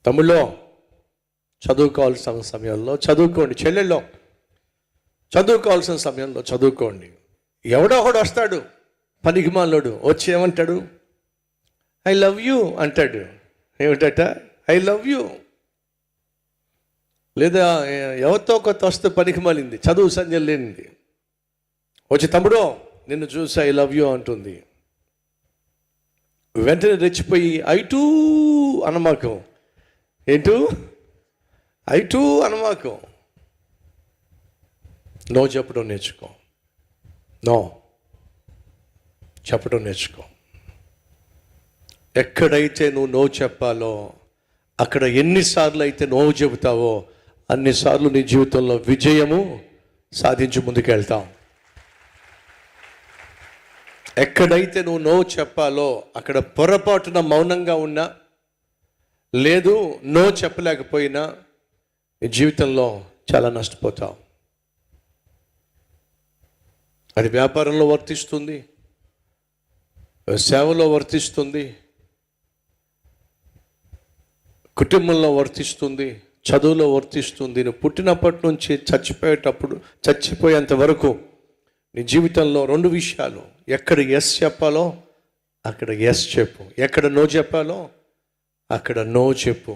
తమ్ముళ్ళో చదువుకోవాల్సిన సమయంలో చదువుకోండి, చెల్లెల్లో చదువుకోవాల్సిన సమయంలో చదువుకోండి. ఎవడో ఒకడు వస్తాడు పనికిమాలోడు, వచ్చి ఏమంటాడు? ఐ లవ్ యూ అంటాడు. ఏమిటట? I love you. లేదా ఎవరితో కొత్త వస్తే పనికిమాలింది, చదువు సంజయ్ లేనిది వచ్చి, తమ్ముడో నిన్ను చూసి ఐ లవ్ యూ అంటుంది. వెంటనే రెచ్చిపోయి ఐ టూ అనమాకం. ఏంటూ? ఐ టూ అనమాకం. నో చెప్పడం నేర్చుకో. నో చెప్పడం నేర్చుకో. ఎక్కడైతే నువ్వు నో చెప్పాలో అక్కడ ఎన్నిసార్లు అయితే నో చెబుతావో అన్నిసార్లు నీ జీవితంలో విజయము సాధించి ముందుకెళ్తావు. ఎక్కడైతే నువ్వు నో చెప్పాలో అక్కడ పొరపాటున మౌనంగా ఉన్నా, లేదు నో చెప్పలేకపోయినా నీ జీవితంలో చాలా నష్టపోతావు. అది వ్యాపారంలో వర్తిస్తుంది, సేవలో వర్తిస్తుంది, కుటుంబంలో వర్తిస్తుంది, చదువులో వర్తిస్తుంది. నువ్వు పుట్టినప్పటి నుంచి చచ్చిపోయేంత వరకు నీ జీవితంలో 2 విషయాలు. ఎక్కడ ఎస్ చెప్పాలో అక్కడ ఎస్ చెప్పు, ఎక్కడ నో చెప్పాలో అక్కడ నో చెప్పు.